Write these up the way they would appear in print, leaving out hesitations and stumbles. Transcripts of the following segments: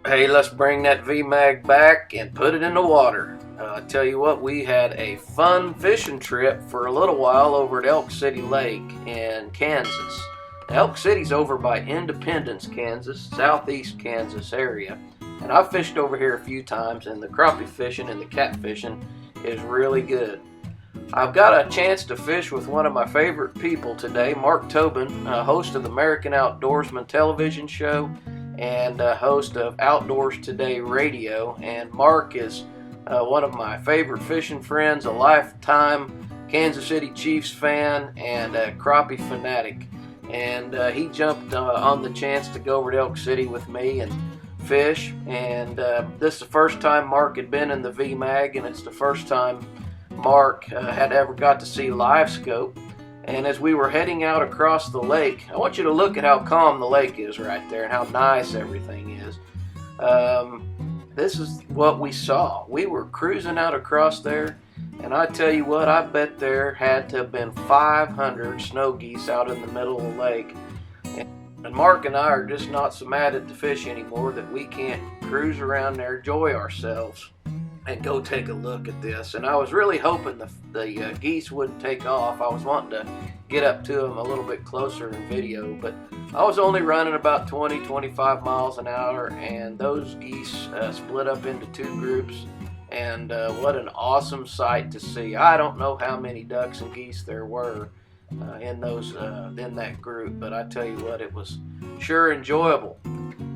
Hey, let's bring that VMAG back and put it in the water. I tell you what, we had a fun fishing trip for a little while over at Elk City Lake in Kansas. Elk City's over by Independence, Kansas, southeast Kansas area. And I've fished over here a few times, and the crappie fishing and the catfishing is really good. I've got a chance to fish with one of my favorite people today, Mark Tobin, host of the American Outdoorsman television show and host of Outdoors Today Radio. And Mark is one of my favorite fishing friends, a lifetime Kansas City Chiefs fan and a crappie fanatic. And he jumped on the chance to go over to Elk City with me and fish. And this is the first time Mark had been in the VMAG, and it's the first time Mark had ever got to see live scope. And as we were heading out across the lake, I want you to look at how calm the lake is right there and how nice everything is. This is what we saw. We were cruising out across there, and I tell you what, I bet there had to have been 500 snow geese out in the middle of the lake. And Mark and I are just not so mad at the fish anymore that we can't cruise around there, enjoy ourselves, and go take a look at this. And I was really hoping the geese wouldn't take off. I was wanting to get up to them a little bit closer in video, but I was only running about 20-25 miles an hour, and those geese split up into two groups. And what an awesome sight to see. I don't know how many ducks and geese there were in that group, but I tell you what, it was sure enjoyable.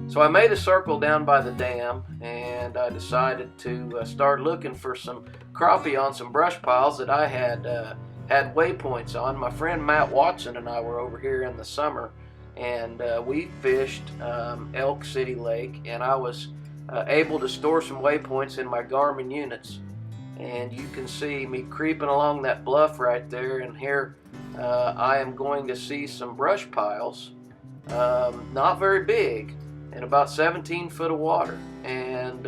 So I made a circle down by the dam, and I decided to start looking for some crappie on some brush piles that I had waypoints on. My friend Matt Watson and I were over here in the summer, and we fished Elk City Lake, and I was able to store some waypoints in my Garmin units. And you can see me creeping along that bluff right there, and here I am going to see some brush piles, not very big, in about 17 foot of water. And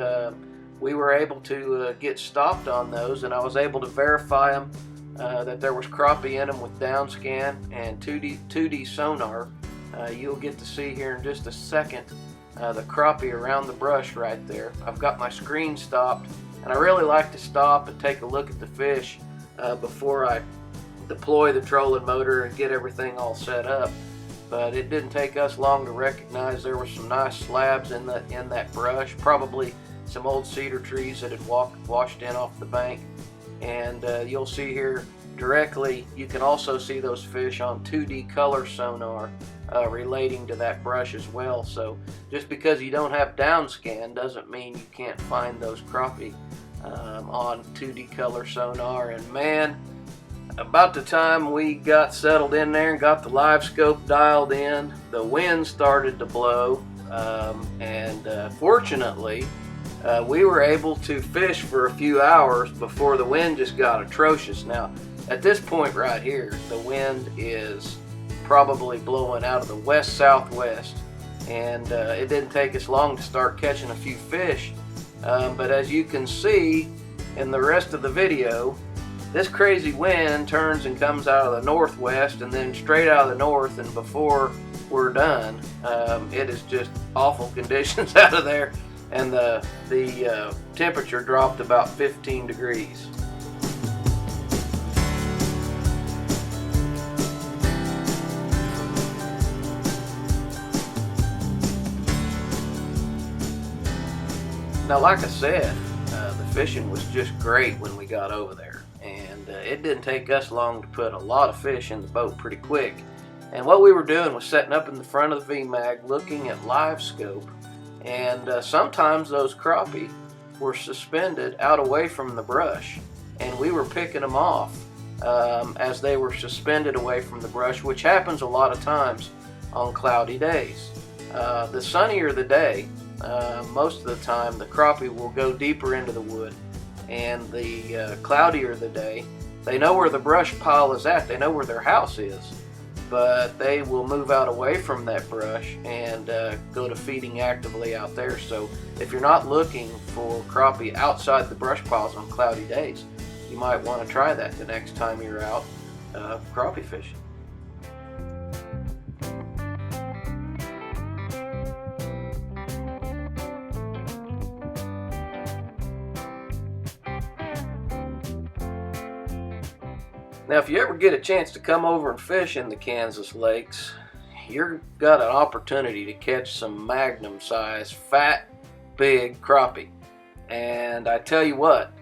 we were able to get stopped on those, and I was able to verify them that there was crappie in them with down scan and 2D sonar. You'll get to see here in just a second the crappie around the brush right there. I've got my screen stopped, and I really like to stop and take a look at the fish before I deploy the trolling motor and get everything all set up. But it didn't take us long to recognize there were some nice slabs in that brush, probably some old cedar trees that had washed in off the bank. And you'll see here directly, you can also see those fish on 2D color sonar relating to that brush as well. So just because you don't have down scan doesn't mean you can't find those crappie on 2D color sonar. And man, about the time we got settled in there and got the live scope dialed in, the wind started to blow, and fortunately we were able to fish for a few hours before the wind just got atrocious. Now at this point right here, the wind is probably blowing out of the west-southwest, and it didn't take us long to start catching a few fish, but as you can see in the rest of the video, this crazy wind turns and comes out of the northwest and then straight out of the north, and before we're done, it is just awful conditions out of there, and the temperature dropped about 15 degrees. Now, like I said, the fishing was just great when we got over there, and it didn't take us long to put a lot of fish in the boat pretty quick. And what we were doing was setting up in the front of the VMAG, looking at live scope, and sometimes those crappie were suspended out away from the brush, and we were picking them off as they were suspended away from the brush, which happens a lot of times on cloudy days. The sunnier the day, most of the time the crappie will go deeper into the wood, and the cloudier the day, they know where the brush pile is at, they know where their house is, but they will move out away from that brush and go to feeding actively out there. So if you're not looking for crappie outside the brush piles on cloudy days, you might want to try that the next time you're out crappie fishing. Now, if you ever get a chance to come over and fish in the Kansas lakes, you've got an opportunity to catch some magnum size, fat, big crappie. And I tell you what,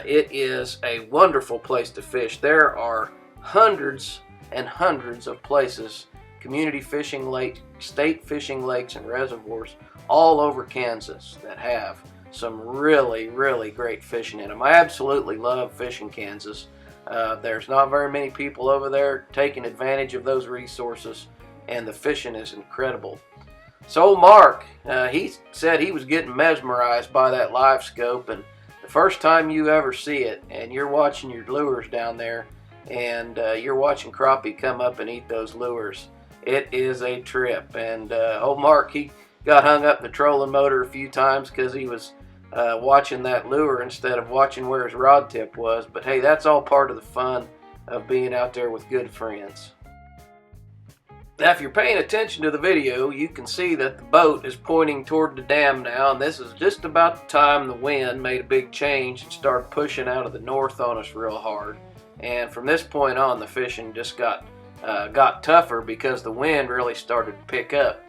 it is a wonderful place to fish. There are hundreds and hundreds of places, community fishing lakes, state fishing lakes and reservoirs all over Kansas that have some really, really great fishing in them. I absolutely love fishing Kansas. There's not very many people over there taking advantage of those resources, and the fishing is incredible. So Mark, he said he was getting mesmerized by that live scope, and the first time you ever see it and you're watching your lures down there and you're watching crappie come up and eat those lures, it is a trip. And old Mark, he got hung up the trolling motor a few times because he was watching that lure instead of watching where his rod tip was. But hey, that's all part of the fun of being out there with good friends. Now, if you're paying attention to the video, you can see that the boat is pointing toward the dam now, and this is just about the time the wind made a big change and started pushing out of the north on us real hard. And from this point on, the fishing just got tougher because the wind really started to pick up.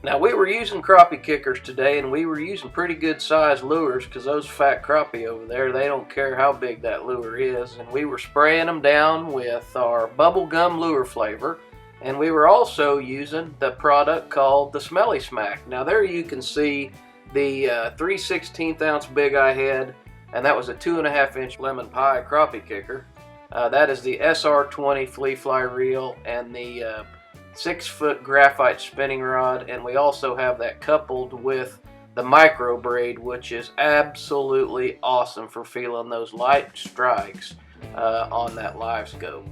Now, we were using crappie kickers today, and we were using pretty good sized lures because those fat crappie over there, they don't care how big that lure is. And we were spraying them down with our bubblegum lure flavor, and we were also using the product called the Smelly Smack. Now, there you can see the 3/16 ounce Big Eye head, and that was a 2.5 inch lemon pie crappie kicker. That is the SR20 Fle Fly reel and the 6-foot graphite spinning rod, and we also have that coupled with the micro braid, which is absolutely awesome for feeling those light strikes on that live scope.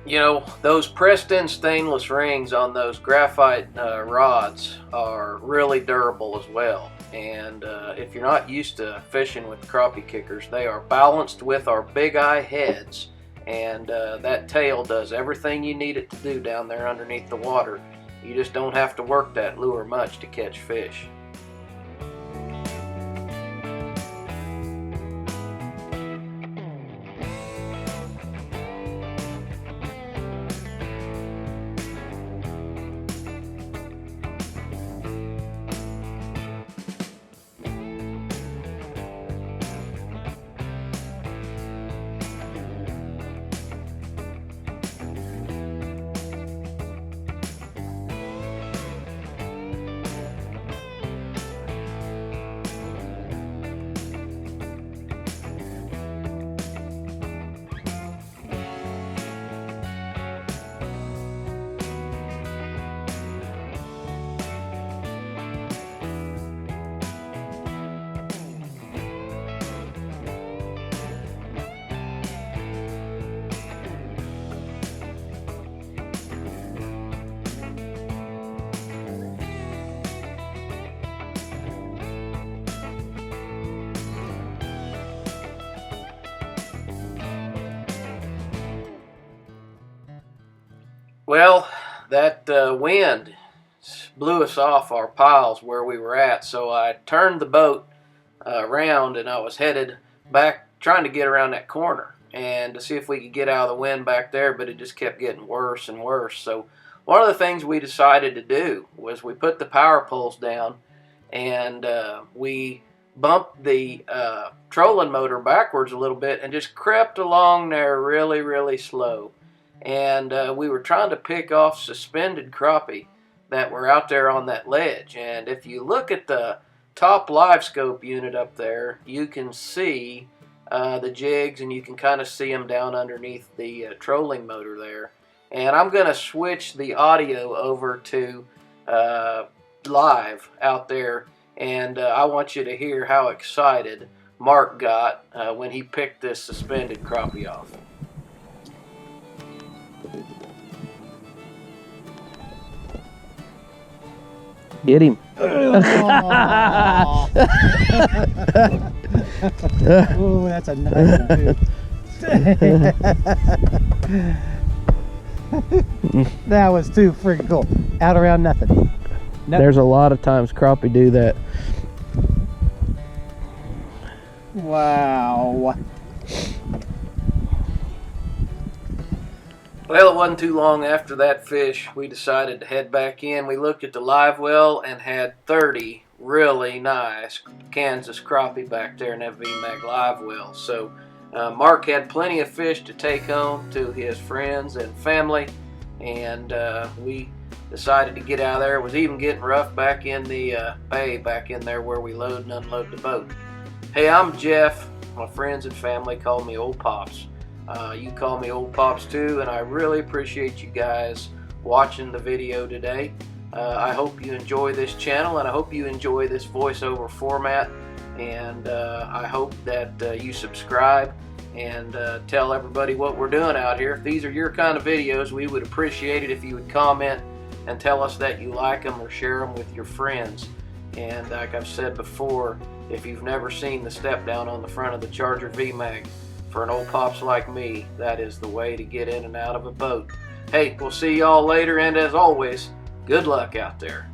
You know, those pressed in stainless rings on those graphite rods are really durable as well. And if you're not used to fishing with crappie kickers, they are balanced with our Big Eye heads. And that tail does everything you need it to do down there underneath the water. You just don't have to work that lure much to catch fish. Well, that wind blew us off our piles where we were at, so I turned the boat around and I was headed back, trying to get around that corner and to see if we could get out of the wind back there, but it just kept getting worse and worse. So one of the things we decided to do was we put the power poles down and we bumped the trolling motor backwards a little bit and just crept along there really, really slow. And we were trying to pick off suspended crappie that were out there on that ledge. And if you look at the top live scope unit up there, you can see the jigs, and you can kind of see them down underneath the trolling motor there. And I'm going to switch the audio over to live out there, and I want you to hear how excited Mark got when he picked this suspended crappie off. Get him. Oh, that's a nice one, too. That was too freaking cool. Out around nothing. There's a lot of times crappie do that. Wow. Well, it wasn't too long after that fish, we decided to head back in. We looked at the live well and had 30 really nice Kansas crappie back there in that VMAG live well. So Mark had plenty of fish to take home to his friends and family, and we decided to get out of there. It was even getting rough back in the bay, back in there where we load and unload the boat. Hey, I'm Jeff. My friends and family call me Old Pops. You call me Old Pops too, and I really appreciate you guys watching the video today. I hope you enjoy this channel, and I hope you enjoy this voiceover format, and I hope that you subscribe and tell everybody what we're doing out here. If these are your kind of videos, we would appreciate it if you would comment and tell us that you like them or share them with your friends. And like I've said before, if you've never seen the step down on the front of the Charger VMAG, for an old pops like me, that is the way to get in and out of a boat. Hey, we'll see y'all later, and as always, good luck out there.